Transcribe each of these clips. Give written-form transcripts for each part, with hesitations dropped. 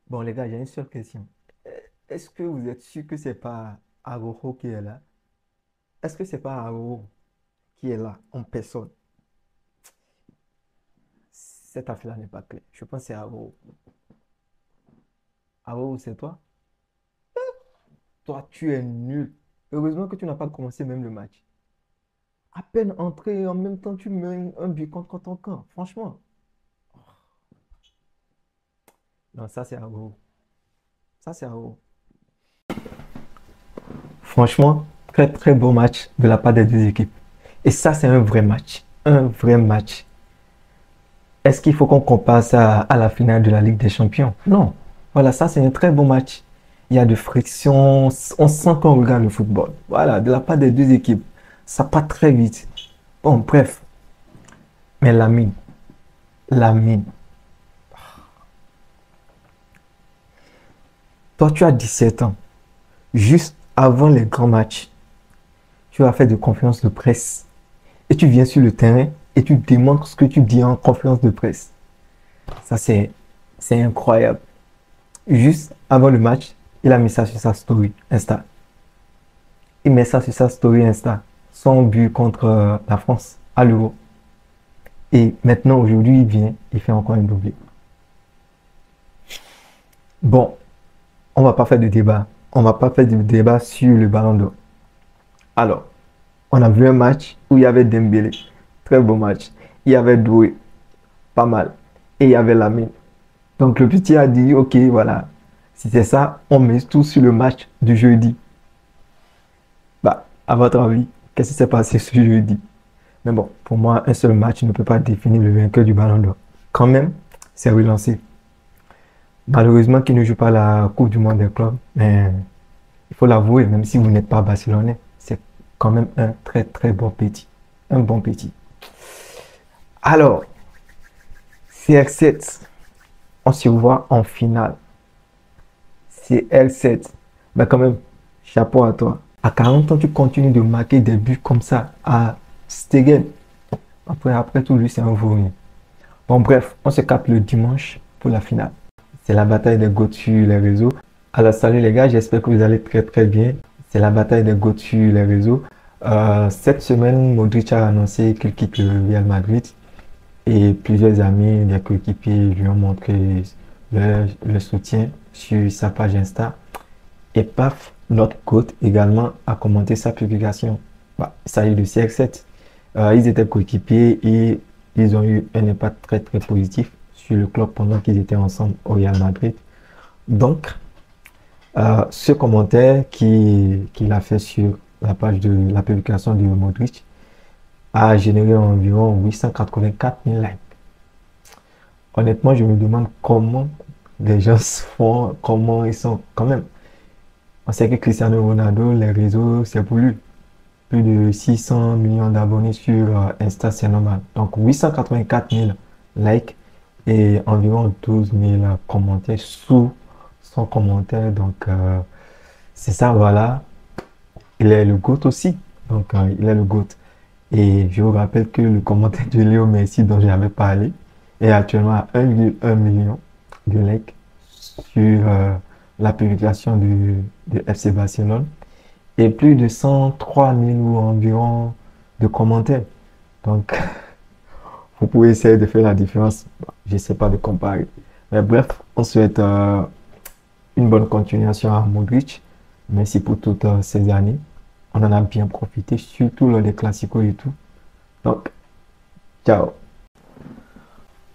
Bon, les gars, j'ai une seule question. Est-ce que vous êtes sûr que c'est pas Araujo qui est là? Est-ce que c'est pas Araujo qui est là en personne? Cette affaire-là n'est pas claire. Je pense que c'est Araujo. Araujo, c'est toi? Toi, tu es nul. Heureusement que tu n'as pas commencé même le match. À peine entré, en même temps, tu mets un but contre ton camp. Franchement. Non, ça, c'est Araujo. Ça, c'est Araujo. Franchement, très, très beau match de la part des deux équipes. Et ça, c'est un vrai match. Un vrai match. Est-ce qu'il faut qu'on compare ça à la finale de la Ligue des Champions? Non. Voilà, ça c'est un très bon match. Il y a de friction, on sent qu'on regarde le football. Voilà, de la part des deux équipes. Ça part très vite. Bon, bref. Mais Lamine. Toi, tu as 17 ans. Juste avant les grands matchs, tu as fait de conférence de presse. Et tu viens sur le terrain et tu démontres ce que tu dis en conférence de presse. Ça, c'est incroyable. Juste avant le match, il a mis ça sur sa story Insta. Il met ça sur sa story Insta. Son but contre la France à l'Euro. Et maintenant, aujourd'hui, il vient, il fait encore un doublé. Bon, on va pas faire de débat. On va pas faire de débat sur le ballon d'or. Alors, on a vu un match où il y avait Dembélé. Très beau match. Il y avait Doué. Pas mal. Et il y avait Lamine. Donc, le petit a dit, OK, voilà. Si c'est ça, on met tout sur le match du jeudi. Bah, à votre avis, qu'est-ce qui s'est passé ce jeudi? Mais bon, pour moi, un seul match ne peut pas définir le vainqueur du Ballon d'Or. Quand même, c'est relancé. Malheureusement, qu'il ne joue pas la Coupe du Monde des clubs, mais il faut l'avouer, même si vous n'êtes pas barcelonais, c'est quand même un très très bon petit. Un bon petit. Alors, CR7, on se voit en finale. CR7, mais quand même, chapeau à toi. À 40 ans, tu continues de marquer des buts comme ça à Stegen. Après tout, lui, c'est un vaurien. Bon, bref, on se capte le dimanche pour la finale. C'est la bataille des GOAT sur les réseaux. Alors, salut les gars, j'espère que vous allez très très bien. C'est la bataille des GOAT sur les réseaux. Cette semaine, Modric a annoncé qu'il quitte le Real Madrid et plusieurs amis, des coéquipiers lui ont montré leur soutien sur sa page Insta. Et paf, notre GOAT également a commenté sa publication. Bah, il s'agit de CR7. Ils étaient coéquipiers et ils ont eu un impact très très positif sur le club pendant qu'ils étaient ensemble au Real Madrid. Donc, ce commentaire qu'il a fait sur la page de la publication de Modric a généré environ 884 000 likes. Honnêtement, je me demande comment les gens se font, comment ils sont quand même. On sait que Cristiano Ronaldo, les réseaux, c'est pour lui. Plus de 600 millions d'abonnés sur Insta, c'est normal. Donc 884 000 likes et environ 12 000 commentaires sous son commentaire. Donc c'est ça, voilà. Il est le GOAT aussi. Donc il est le GOAT. Et je vous rappelle que le commentaire de Léo Messi dont j'avais parlé est actuellement à 1,1 million de likes sur la publication de FC Barcelone et plus de 103 000 ou environ de commentaires. Donc, vous pouvez essayer de faire la différence. Je ne sais pas de comparer. Mais bref, on souhaite une bonne continuation à Modric. Merci pour toutes ces années. On en a bien profité, surtout lors des classicos et tout. Donc, ciao.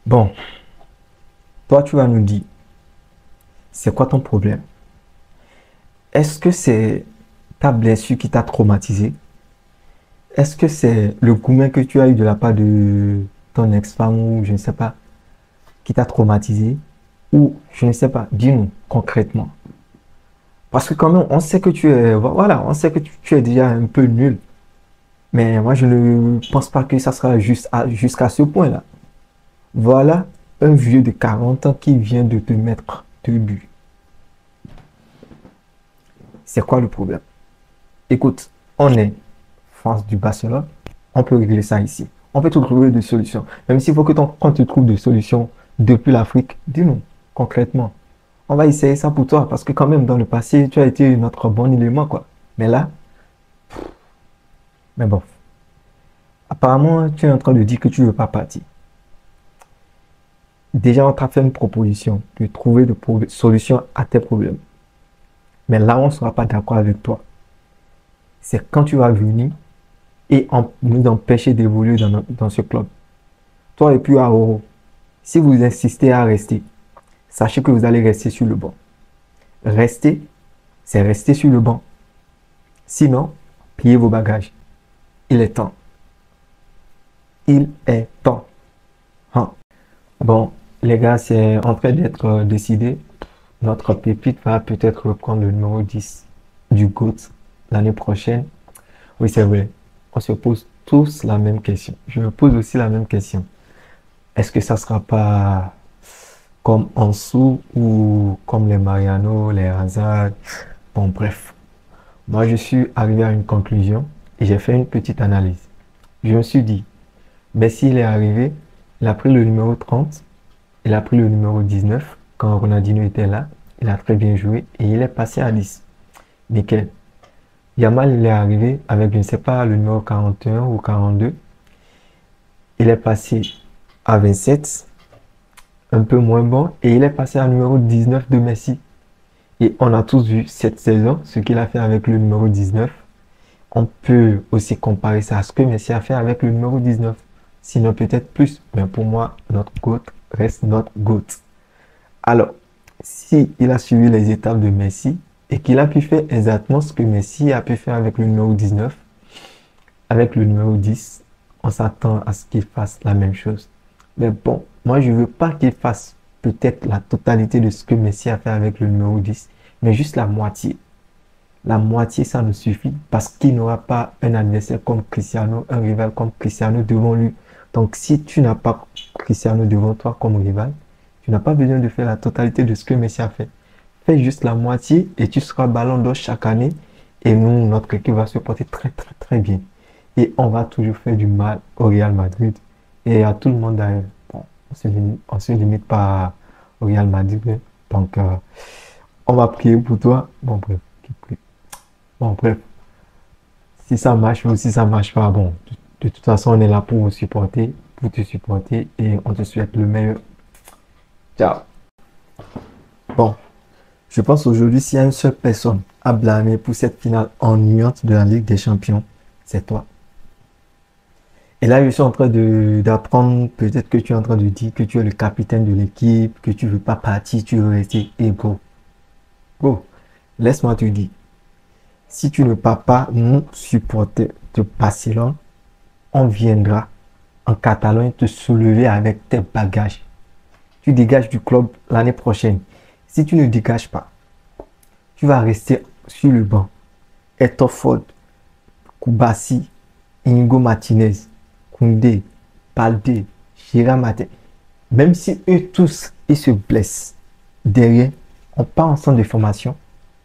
Bon, toi, tu vas nous dire, c'est quoi ton problème? Est-ce que c'est ta blessure qui t'a traumatisé? Est-ce que c'est le gourmet que tu as eu de la part de ton ex-femme ou je ne sais pas, qui t'a traumatisé? Ou je ne sais pas, dis-nous concrètement. Parce que quand même, on sait que tu es, voilà, on sait que tu es déjà un peu nul. Mais moi, je ne pense pas que ça sera jusqu'à ce point-là. Voilà un vieux de 40 ans qui vient de te mettre 2 buts. C'est quoi le problème? Écoute, on est France du Barcelone, on peut régler ça ici. On peut trouver des solutions. Même s'il faut que qu'on te trouve des solutions depuis l'Afrique, dis-nous concrètement. On va essayer ça pour toi parce que quand même dans le passé, tu as été notre bon élément, quoi. Mais là, mais bon. Apparemment, tu es en train de dire que tu ne veux pas partir. Déjà, on t'a fait une proposition de trouver des solutions à tes problèmes. Mais là, on ne sera pas d'accord avec toi. C'est quand tu vas venir et nous empêcher d'évoluer dans ce club. Toi et puis Aoro, si vous insistez à rester, sachez que vous allez rester sur le banc. Rester, c'est rester sur le banc. Sinon, pliez vos bagages. Il est temps. Il est temps. Hein. Bon, les gars, c'est en train d'être décidé. Notre pépite va peut-être reprendre le numéro 10 du GOAT l'année prochaine. Oui, c'est vrai. On se pose tous la même question. Je me pose aussi la même question. Est-ce que ça sera pas comme Ansu ou comme les Mariano, les Hazard? Bon, bref. Moi, je suis arrivé à une conclusion et j'ai fait une petite analyse. Je me suis dit, Messi, il est arrivé, il a pris le numéro 30, il a pris le numéro 19 quand Ronaldinho était là. Il a très bien joué et il est passé à 10. Nickel. Yamal, il est arrivé avec, je ne sais pas, le numéro 41 ou 42. Il est passé à 27, un peu moins bon, et il est passé à numéro 19 de Messi. Et on a tous vu cette saison, ce qu'il a fait avec le numéro 19. On peut aussi comparer ça à ce que Messi a fait avec le numéro 19. Sinon peut-être plus, mais pour moi, notre GOAT reste notre GOAT. Alors, si il a suivi les étapes de Messi et qu'il a pu faire exactement ce que Messi a pu faire avec le numéro 19, avec le numéro 10, on s'attend à ce qu'il fasse la même chose. Mais bon, moi je ne veux pas qu'il fasse peut-être la totalité de ce que Messi a fait avec le numéro 10, mais juste la moitié. La moitié, ça nous suffit parce qu'il n'aura pas un adversaire comme Cristiano, un rival comme Cristiano devant lui. Donc si tu n'as pas Cristiano devant toi comme rival, tu n'as pas besoin de faire la totalité de ce que Messi a fait. Fais juste la moitié et tu seras ballon d'or chaque année. Et nous, notre équipe va se porter très très très bien. Et on va toujours faire du mal au Real Madrid et à tout le monde d'ailleurs. Bon, on se limite pas au Real Madrid. Hein. Donc, on va prier pour toi. Bon, bref. Bon, bref. Si ça marche ou si ça marche pas, bon, de toute façon, on est là pour vous supporter, pour te supporter et on te souhaite le meilleur. Ciao. Bon, je pense aujourd'hui, s'il y a une seule personne à blâmer pour cette finale ennuyante de la Ligue des Champions, c'est toi. Et là, je suis en train d'apprendre, peut-être que tu es en train de dire que tu es le capitaine de l'équipe, que tu veux pas partir, tu veux rester. Et bro, laisse-moi te dire, si tu ne pars pas nous supporter de Barcelone, on viendra en Catalogne te soulever avec tes bagages. Tu dégages du club l'année prochaine. Si tu ne dégages pas, tu vas rester sur le banc. Eto'o, Koubassi, Inigo Martinez, Koundé, Balde, Gérard Martin. Même si eux tous, ils se blessent, derrière, on part en centre de formation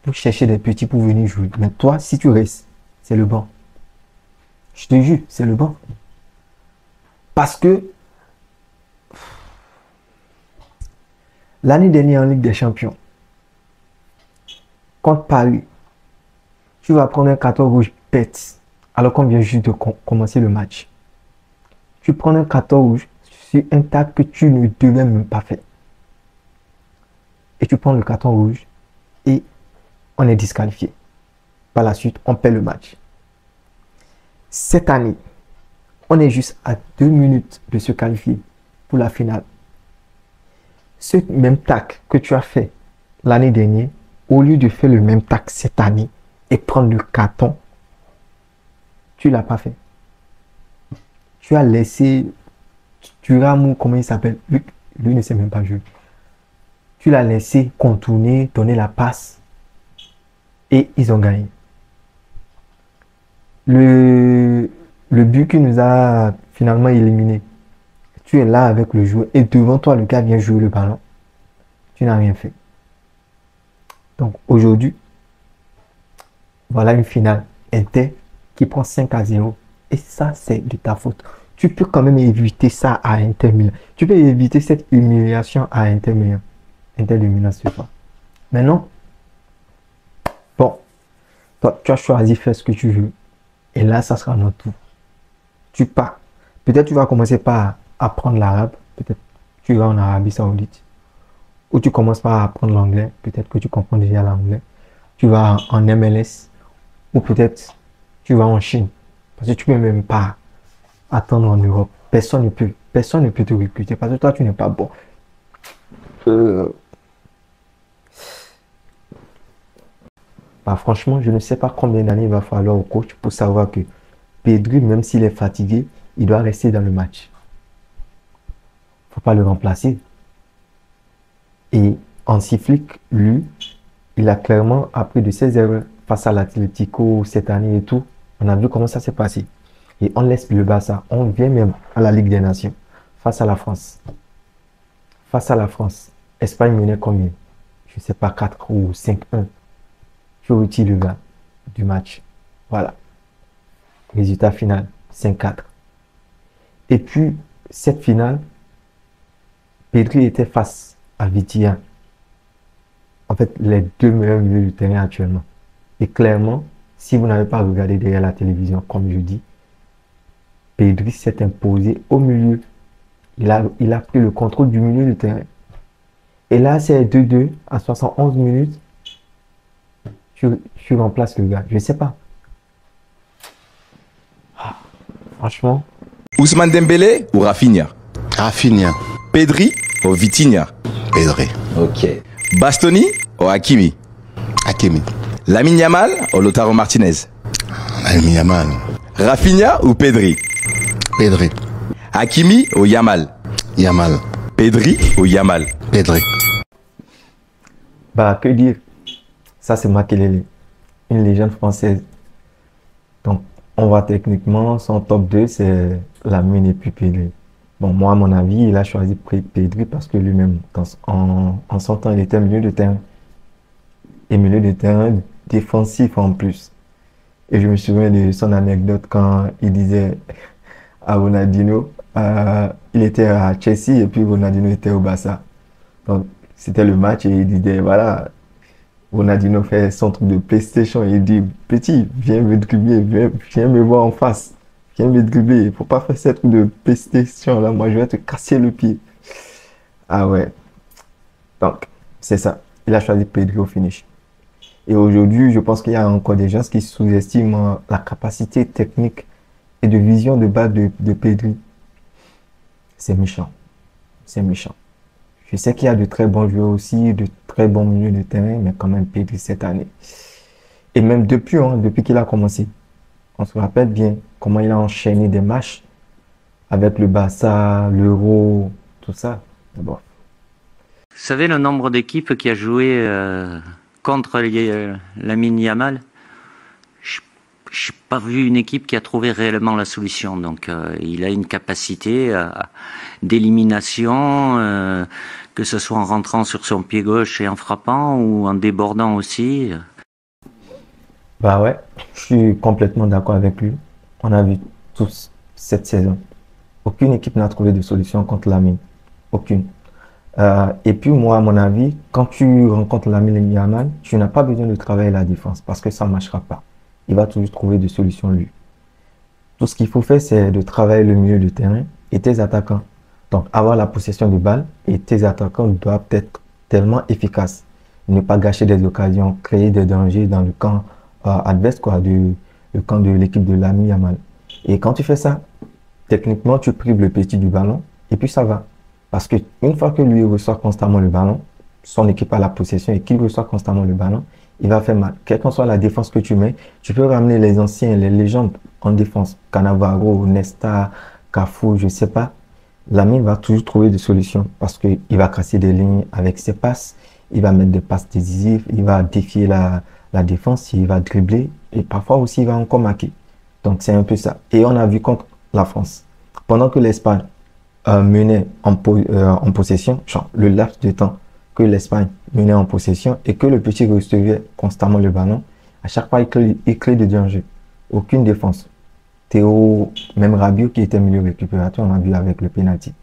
pour chercher des petits pour venir jouer. Mais toi, si tu restes, c'est le banc. Je te jure, c'est le banc. Parce que l'année dernière en Ligue des Champions, contre Paris, tu vas prendre un carton rouge bête alors qu'on vient juste de commencer le match. Tu prends un carton rouge sur un tacle que tu ne devais même pas faire. Et tu prends le carton rouge et on est disqualifié. Par la suite, on perd le match. Cette année, on est juste à 2 minutes de se qualifier pour la finale. Ce même tacle que tu as fait l'année dernière, au lieu de faire le même tacle cette année et prendre le carton, tu ne l'as pas fait. Tu as laissé Thuram, comment il s'appelle, lui ne sait même pas jouer. Tu l'as laissé contourner, donner la passe et ils ont gagné. Le but qui nous a finalement éliminé, tu es là avec le joueur et devant toi, le gars vient jouer le ballon. Tu n'as rien fait. Donc aujourd'hui, voilà une finale. Inter qui prend 5-0. Et ça, c'est de ta faute. Tu peux quand même éviter ça à Inter Milan. Tu peux éviter cette humiliation à Inter Milan. Inter de Milan, c'est pas. Maintenant, bon, toi, tu as choisi de faire ce que tu veux. Et là, ça sera notre tour. Tu pars. Peut-être tu vas commencer par apprendre l'arabe. Peut-être tu vas en Arabie Saoudite. Ou tu commences par apprendre l'anglais. Peut-être que tu comprends déjà l'anglais. Tu vas en MLS. Ou peut-être tu vas en Chine. Parce que tu ne peux même pas attendre en Europe. Personne ne peut te recruter parce que toi, tu n'es pas bon. Euh, Bah, franchement, je ne sais pas combien d'années il va falloir au coach pour savoir que Pedri, même s'il est fatigué, il doit rester dans le match. Faut pas le remplacer. Et Hansi Flick, lui, il a clairement appris de ses erreurs face à l'Atlético cette année et tout. On a vu comment ça s'est passé. Et on laisse le Barça. On vient même à la Ligue des Nations face à la France. Face à la France, Espagne menait combien? Je ne sais pas, 4 ou 5-1. Tu retires le gars du match. Voilà. Résultat final, 5-4. Et puis, cette finale, Pedri était face à Vitinha. En fait, les deux meilleurs milieux du terrain actuellement. Et clairement, si vous n'avez pas regardé derrière la télévision, comme je dis, Pedri s'est imposé au milieu. Il a pris le contrôle du milieu du terrain. Et là, c'est 2-2 à 71 minutes. Tu remplaces le gars. Je ne sais pas. Franchement, Ousmane Dembélé ou Rafinha? Rafinha. Pedri ou Vitinha? Pedri. Ok. Bastoni ou Hakimi? Hakimi. Lamine Yamal ou Lautaro Martinez? Lamine Yamal. Rafinha ou Pedri? Pedri. Hakimi ou Yamal? Yamal. Pedri ou Yamal? Pedri. bah, que dire? Ça, c'est Makelele, une légende française. Donc, on voit techniquement, son top 2, c'est Lamine et puis Pedri. Bon, moi, à mon avis, il a choisi Pedri parce que lui-même, en son temps, il était milieu de terrain. Et milieu de terrain défensif en plus. Et je me souviens de son anecdote quand il disait à Ronaldinho, il était à Chelsea et puis Ronaldinho était au Barça. Donc, c'était le match et il disait, voilà, Ronaldinho fait son truc de PlayStation et il dit, petit, viens me dribbler, viens me voir en face, viens me dribbler. Il ne faut pas faire ce truc de PlayStation là, moi je vais te casser le pied. Ah ouais. Donc, c'est ça. Il a choisi Pedri au finish. Et aujourd'hui, je pense qu'il y a encore des gens qui sous-estiment la capacité technique et de vision de balle de Pedri. C'est méchant. C'est méchant. Je sais qu'il y a de très bons joueurs aussi, de très bons milieux de terrain, mais quand même Pedri cette année. Et même depuis qu'il a commencé, on se rappelle bien comment il a enchaîné des matchs avec le Barça, l'Euro, tout ça. Bon. Vous savez le nombre d'équipes qui a joué contre Lamine Yamal? Je n'ai pas vu une équipe qui a trouvé réellement la solution. Donc il a une capacité d'élimination, que ce soit en rentrant sur son pied gauche et en frappant ou en débordant aussi. Bah ouais, je suis complètement d'accord avec lui. On a vu tous cette saison. Aucune équipe n'a trouvé de solution contre Lamine. Aucune. Et puis moi, à mon avis, quand tu rencontres Lamine Yamal, tu n'as pas besoin de travailler la défense parce que ça ne marchera pas. Il va toujours trouver des solutions lui. Tout ce qu'il faut faire, c'est de travailler le milieu de terrain et tes attaquants. Donc, avoir la possession de balle et tes attaquants doivent être tellement efficaces. Ne pas gâcher des occasions, créer des dangers dans le camp adverse, quoi, le camp de l'équipe de Lamine Yamal. Et quand tu fais ça, techniquement, tu prives le petit du ballon et puis ça va. Parce que une fois que lui reçoit constamment le ballon, son équipe a la possession et qu'il reçoit constamment le ballon, il va faire mal. Quelle qu'en soit la défense que tu mets, tu peux ramener les anciens, les légendes en défense. Cannavaro, Nesta, Cafu, je ne sais pas. Lamine va toujours trouver des solutions parce qu'il va casser des lignes avec ses passes, il va mettre des passes décisives, il va défier la défense, il va dribbler et parfois aussi il va encore marquer. Donc c'est un peu ça. Et on a vu contre la France. Pendant que l'Espagne menait en possession, genre, le laps de temps que l'Espagne menait en possession et que le petit recevait constamment le ballon, à chaque fois il crée de danger. Aucune défense. Théo, même Rabiot qui était milieu récupérateur, on a vu avec le penalty.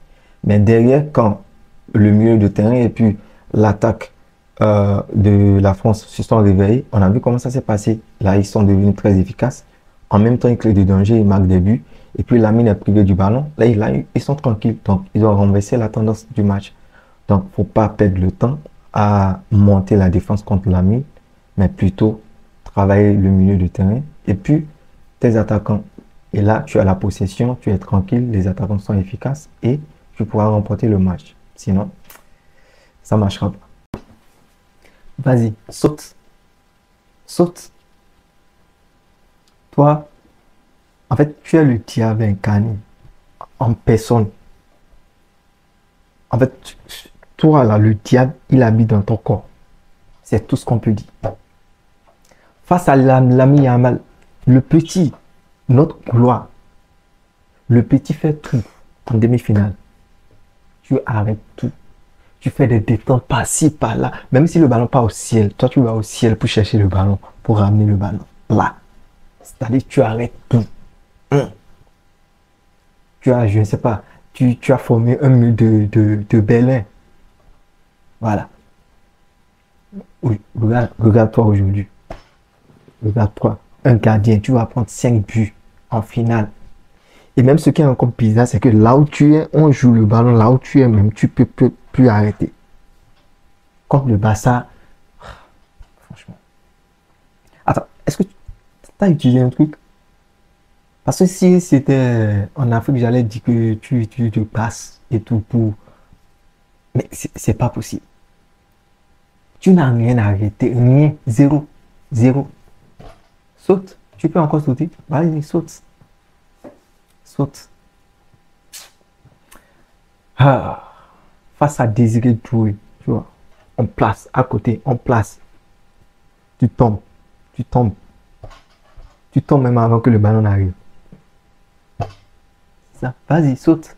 Mais derrière, quand le milieu de terrain et puis l'attaque de la France se sont réveillés. On a vu comment ça s'est passé. Là, ils sont devenus très efficaces. En même temps, ils créent des dangers, ils marquent des buts. Et puis, Lamine est privé du ballon. Là, ils sont tranquilles. Donc, ils ont renversé la tendance du match. Donc, faut pas perdre le temps à monter la défense contre Lamine, mais plutôt travailler le milieu de terrain. Et puis, tes attaquants. Et là, tu as la possession, tu es tranquille, les attaquants sont efficaces et tu pourras remporter le match. Sinon, ça ne marchera pas. Vas-y, saute. Saute. Toi, en fait, tu es le diable incarné en personne. En fait, toi, là, le diable, il habite dans ton corps. C'est tout ce qu'on peut dire. Face à Lamine Yamal, le petit, notre gloire, le petit fait tout en demi-finale. Tu arrêtes tout. Tu fais des détentes par-ci, par-là. Même si le ballon part au ciel, toi, tu vas au ciel pour chercher le ballon, pour ramener le ballon. Là. C'est-à-dire, tu arrêtes tout. Tu as, je ne sais pas, tu as formé un mur de Berlin. Voilà. Oui, regarde-toi aujourd'hui. Regarde-toi. Un gardien, tu vas prendre 5 buts en finale. Et même ce qui est encore bizarre, c'est que là où tu es, on joue le ballon, là où tu es même, tu peux plus arrêter. Contre le Barça, franchement. Attends, est-ce que tu as utilisé un truc? Parce que si c'était en Afrique, j'allais dire que tu te passes et tout pour... Mais c'est pas possible. Tu n'as rien arrêté, rien, zéro, zéro. Saute, tu peux encore sauter. Vas-y, saute. Saute. Ah, face à Désiré Doué, tu vois, on place à côté, on place. Tu tombes, tu tombes. Tu tombes même avant que le ballon n'arrive. Ça, vas-y, saute.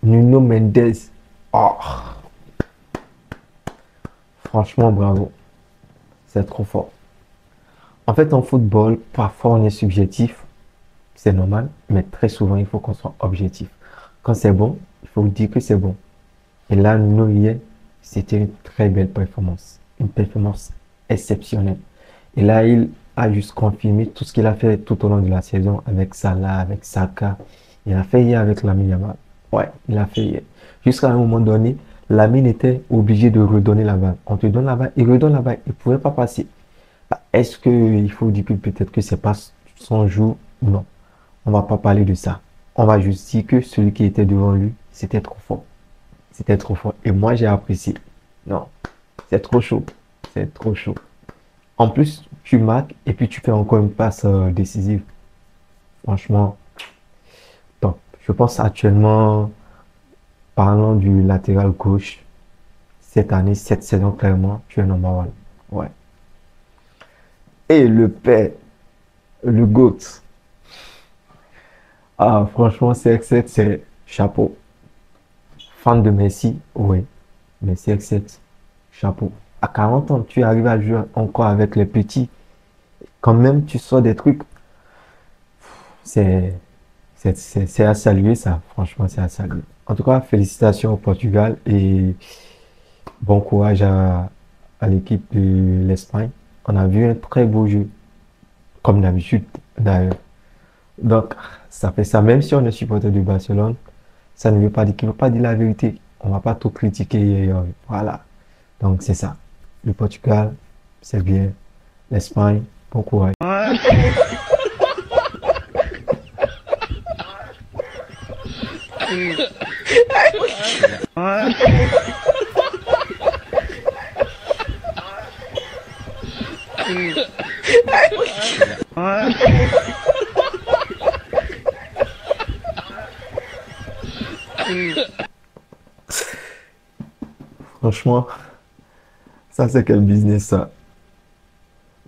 Nuno Mendes. Oh. Franchement, bravo. C'est trop fort. En fait, en football, parfois on est subjectif. C'est normal, mais très souvent, il faut qu'on soit objectif. Quand c'est bon, il faut dire que c'est bon. Et là, Nuno, hier, c'était une très belle performance. Une performance exceptionnelle. Et là, il a juste confirmé tout ce qu'il a fait tout au long de la saison avec Salah, avec Saka. Il a fait hier avec Lamine Yamal. Ouais, il a fait hier. Jusqu'à un moment donné, Lamine était obligé de redonner la balle. On te donne la balle, il redonne la balle. Il ne pouvait pas passer. Est-ce qu'il faut dire que peut-être que c'est pas son jour? Non. On va pas parler de ça. On va juste dire que celui qui était devant lui, c'était trop fort. C'était trop fort. Et moi, j'ai apprécié. Non, c'est trop chaud. C'est trop chaud. En plus, tu marques et puis tu fais encore une passe décisive. Franchement, top. Je pense actuellement, parlant du latéral gauche, cette année, cette saison, clairement, tu es number one. Ouais. Et le père, le GOAT. Ah, franchement, CR7, c'est chapeau. Fan de Messi, oui. Mais CR7, chapeau. À 40 ans, tu arrives à jouer encore avec les petits. Quand même, tu sors des trucs. C'est à saluer, ça. Franchement, c'est à saluer. En tout cas, félicitations au Portugal et bon courage à l'équipe de l'Espagne. On a vu un très beau jeu, comme d'habitude d'ailleurs. Donc, ça fait ça. Même si on est supporter de Barcelone, ça ne veut pas dire qu'il ne veut pas dire la vérité. On ne va pas tout critiquer. Voilà. Donc, c'est ça. Le Portugal, c'est bien. L'Espagne, bon courage. Franchement, ça c'est quel business ça.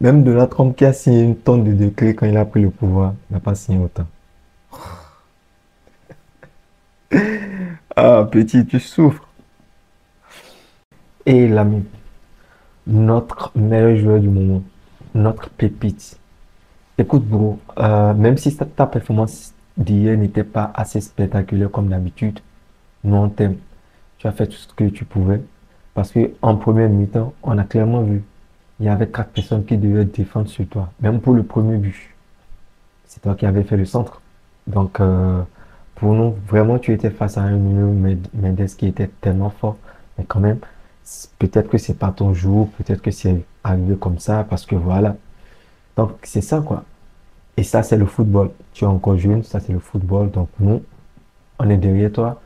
Même Donald Trump qui a signé une tonne de décrets quand il a pris le pouvoir, n'a pas signé autant. Ah, petit, tu souffres. Et l'ami, notre meilleur joueur du moment, notre pépite. Écoute, bro, même si ta performance d'hier n'était pas assez spectaculaire comme d'habitude, nous on t'aime. Tu as fait tout ce que tu pouvais. Parce qu'en première mi-temps, on a clairement vu, il y avait 4 personnes qui devaient défendre sur toi. Même pour le premier but. C'est toi qui avais fait le centre. Donc, pour nous, vraiment, tu étais face à un Nuno Mendes qui était tellement fort. Mais quand même, peut-être que c'est pas ton jour, peut-être que c'est arrivé comme ça, parce que voilà. Donc, c'est ça, quoi. Et ça, c'est le football. Tu es encore jeune, ça, c'est le football. Donc, nous, on est derrière toi.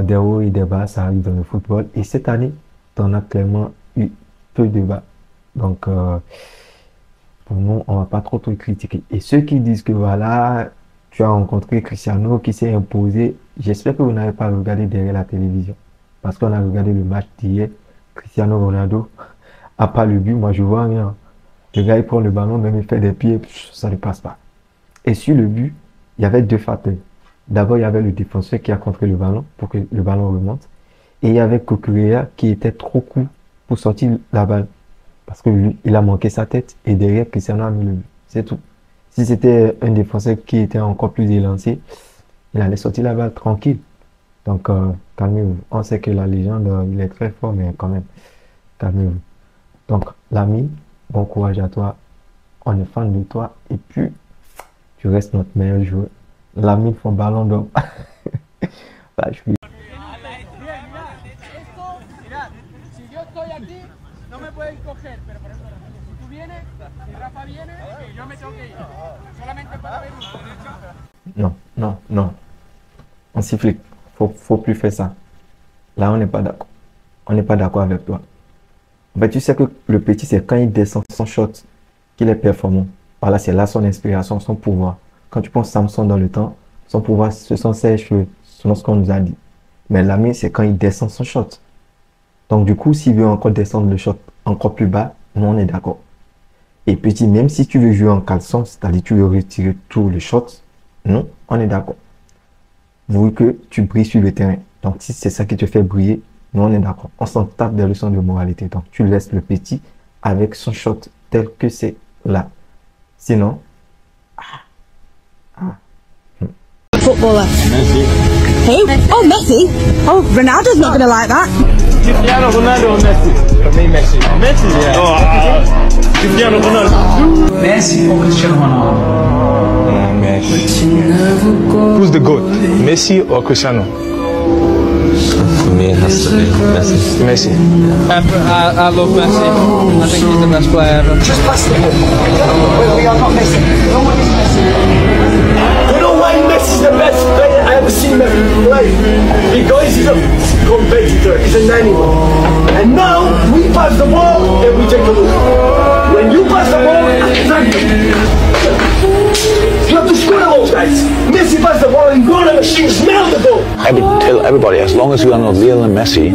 Des hauts et des bas, ça arrive dans le football. Et cette année, tu en as clairement eu peu de bas. Donc, pour nous, on va pas trop te critiquer. Et ceux qui disent que voilà, tu as rencontré Cristiano qui s'est imposé, j'espère que vous n'avez pas regardé derrière la télévision. Parce qu'on a regardé le match d'hier. Cristiano Ronaldo, à part le but, moi je vois rien. Le gars il prend le ballon, même il fait des pieds, ça ne passe pas. Et sur le but, il y avait 2 facteurs. D'abord, il y avait le défenseur qui a contré le ballon pour que le ballon remonte. Et il y avait Cucurella qui était trop court pour sortir la balle. Parce que lui, il a manqué sa tête et derrière, Cristiano a mis le but. C'est tout. Si c'était un défenseur qui était encore plus élancé, il allait sortir la balle tranquille. Donc, calmez-vous. On sait que la légende, il est très fort, mais quand même, calmez-vous. Donc, l'ami, bon courage à toi. On est fan de toi. Et puis, tu restes notre meilleur joueur. L'ami, son ballon d'or. Bah, je suis... Si yo estoy aquí, no me pueden coger, pero por eso, si tú vienes, si Rafa viene, yo me tengo que ir. Solamente para ver uno. Non, non, non. On siffle. Faut plus faire ça. Là, on n'est pas d'accord. On n'est pas d'accord avec toi. En fait, tu sais que le petit, c'est quand il descend son shot qu'il est performant. Voilà, c'est là son inspiration, son pouvoir. Quand tu penses Samson dans le temps, son pouvoir, ce sont ses cheveux, selon ce qu'on nous a dit. Mais l'ami, c'est quand il descend son shot. Donc, du coup, s'il veut encore descendre le shot encore plus bas, nous, on est d'accord. Et petit, même si tu veux jouer en caleçon, c'est-à-dire tu veux retirer tout le shot, nous, on est d'accord. Vu que tu brilles sur le terrain. Donc, si c'est ça qui te fait briller, nous, on est d'accord. On s'en tape des leçons de moralité. Donc, tu laisses le petit avec son shot tel que c'est là. Sinon, Footballer. Messi. Who? Oh, Messi. Oh, Ronaldo's not going to like that. Cristiano Ronaldo or Messi? For me, Messi. Messi, yeah. Oh, Cristiano Ronaldo. Messi or Cristiano Ronaldo? Messi. Who's the GOAT? Messi or Cristiano? For me, it has to be Messi. Messi. I love Messi. I think he's the best player ever. Just pass the ball. We are not Messi. No one is Messi. You know why Messi's the best player I ever seen play? Because he's a competitor, he's an animal. And now we pass the ball and we take a look. When you pass the ball, attack them. You have to score those guys. Messi pass the ball and go to the machine, smell the ball. I would tell everybody, as long as you are not Lionel Messi,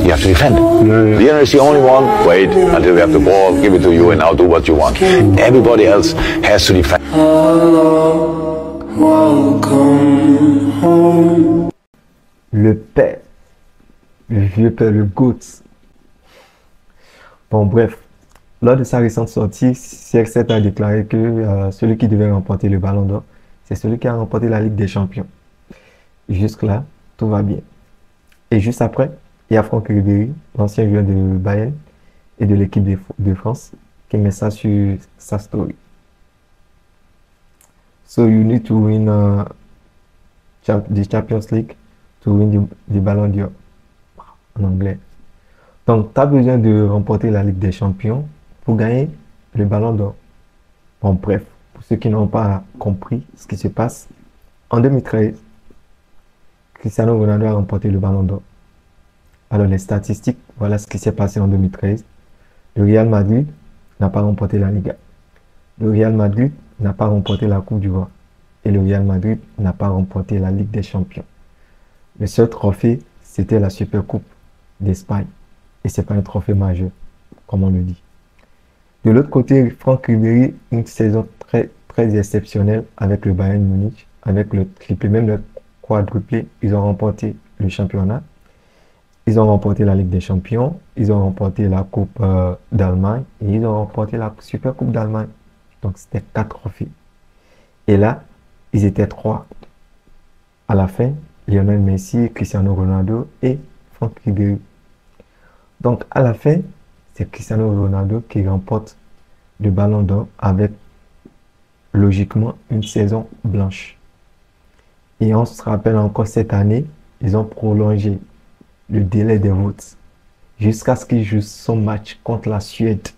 you have to defend. Lionel is the only one. Wait until we have the ball, give it to you, and now do what you want. Everybody else has to defend. le père, le vieux père, le GOAT. Bon, bref. Lors de sa récente sortie, CR7 a déclaré que celui qui devait remporter le Ballon d'Or, c'est celui qui a remporté la Ligue des Champions. Jusque-là, tout va bien. Et juste après, il y a Franck Ribéry, l'ancien joueur de Bayern et de l'équipe de France, qui met ça sur sa story. So you need to win the Champions League to win the Ballon d'Or. En anglais. Donc, tu as besoin de remporter la Ligue des Champions pour gagner le Ballon d'Or. Bon, bref, pour ceux qui n'ont pas compris ce qui se passe, en 2013, Cristiano Ronaldo a remporté le Ballon d'Or. Alors, les statistiques, voilà ce qui s'est passé en 2013. Le Real Madrid n'a pas remporté la Liga. Le Real Madrid n'a pas remporté la Coupe du Roi. Et le Real Madrid n'a pas remporté la Ligue des Champions. Le seul trophée, c'était la Supercoupe d'Espagne. Et ce n'est pas un trophée majeur, comme on le dit. De l'autre côté, Franck Ribéry, une saison très exceptionnelle avec le Bayern Munich, avec le triplé, même le quadruplé. Ils ont remporté le championnat, ils ont remporté la Ligue des Champions, ils ont remporté la Coupe d'Allemagne et ils ont remporté la Supercoupe d'Allemagne. Donc c'était 4 trophées. Et là, ils étaient 3. À la fin, Lionel Messi, Cristiano Ronaldo et Franck Ribéry. Donc, à la fin, c'est Cristiano Ronaldo qui remporte le Ballon d'Or avec, logiquement, une saison blanche. Et on se rappelle encore cette année, ils ont prolongé le délai des votes jusqu'à ce qu'il joue son match contre la Suède.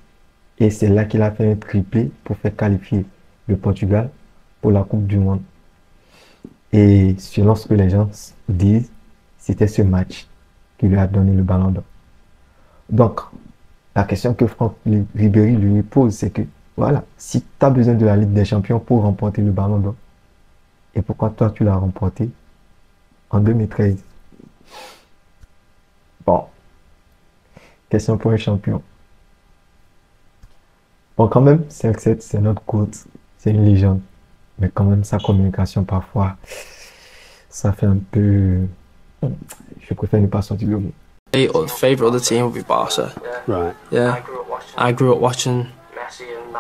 Et c'est là qu'il a fait un triplé pour faire qualifier le Portugal pour la Coupe du Monde. Et selon ce que les gens disent, c'était ce match qui lui a donné le Ballon d'Or. Donc, la question que Franck Ribéry lui pose, c'est que, voilà, si tu as besoin de la Ligue des Champions pour remporter le Ballon d'Or, et pourquoi toi tu l'as remporté en 2013? Bon, question pour un champion. Bon, quand même, 5-7, c'est notre coach, c'est une légende. Mais quand même, sa communication, parfois, ça fait un peu... Je préfère ne pas sortir le mot. Favorite of the team would be Barca. Right. Yeah. I grew up watching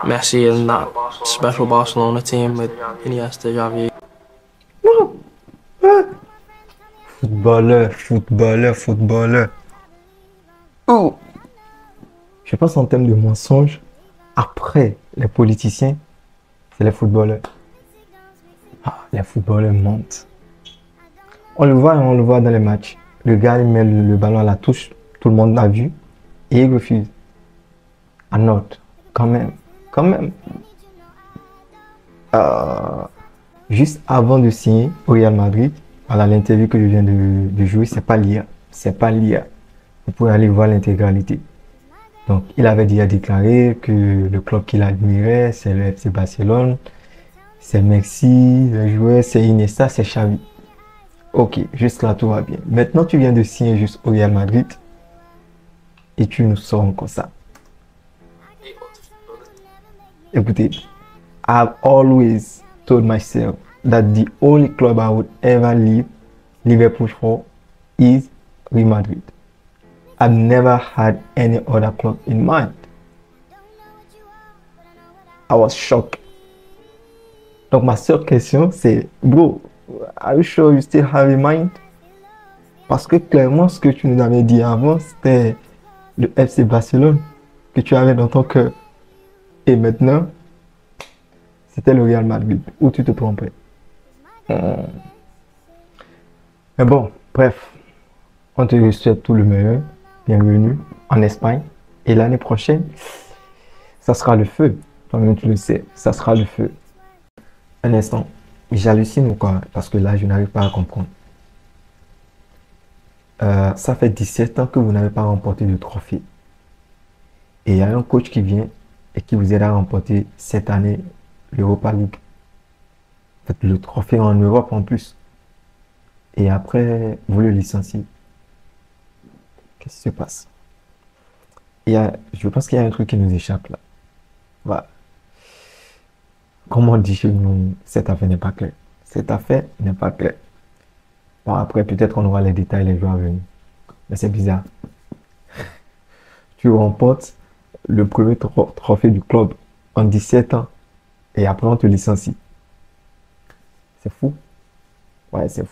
Messi and that special Barcelona team with Iniesta, Xavi. Footballeur. Oh. Je pense en termes de mensonges, après les politiciens, c'est les footballeurs. Ah, les footballeurs mentent. On le voit dans les matchs. Le gars, il met le ballon à la touche, tout le monde l'a vu, et il refuse. Ah non, quand même. Juste avant de signer au Real Madrid, voilà l'interview que je viens de jouer, c'est pas l'IA. Vous pouvez aller voir l'intégralité. Donc, il avait déjà déclaré que le club qu'il admirait, c'est le FC Barcelone, c'est Messi, le joueur, c'est Iniesta, c'est Xavi. Ok, juste là, tout va bien. Maintenant, tu viens de signer juste au Real Madrid et tu nous sors encore ça. Écoutez, I've always told myself that the only club I would ever leave Liverpool for is Real Madrid. I've never had any other club in mind. I was shocked. Donc ma seule question c'est, bro, are you sure you still have in mind? Parce que clairement ce que tu nous avais dit avant c'était le FC Barcelone que tu avais dans ton cœur. Et maintenant, c'était le Real Madrid où tu te trompais. Mais bon, bref, on te souhaite tout le meilleur. Bienvenue en Espagne. Et l'année prochaine, ça sera le feu. Toi-même, tu le sais, ça sera le feu. Un instant, j'hallucine ou quoi? Parce que là, je n'arrive pas à comprendre. Ça fait 17 ans que vous n'avez pas remporté de trophée. Et il y a un coach qui vient et qui vous aide à remporter cette année l'Europa League. En fait, le trophée en Europe en plus. Et après, vous le licenciez. Qu'est-ce qui se passe? Je pense qu'il y a un truc qui nous échappe là. Voilà. Comme on dit chez nous, cette affaire n'est pas claire. Cette affaire n'est pas claire. Bon, après, peut-être on aura les détails les jours à venir. Mais c'est bizarre. Tu remportes le premier trophée du club en 17 ans. Et après, on te licencie. C'est fou. Ouais, c'est fou.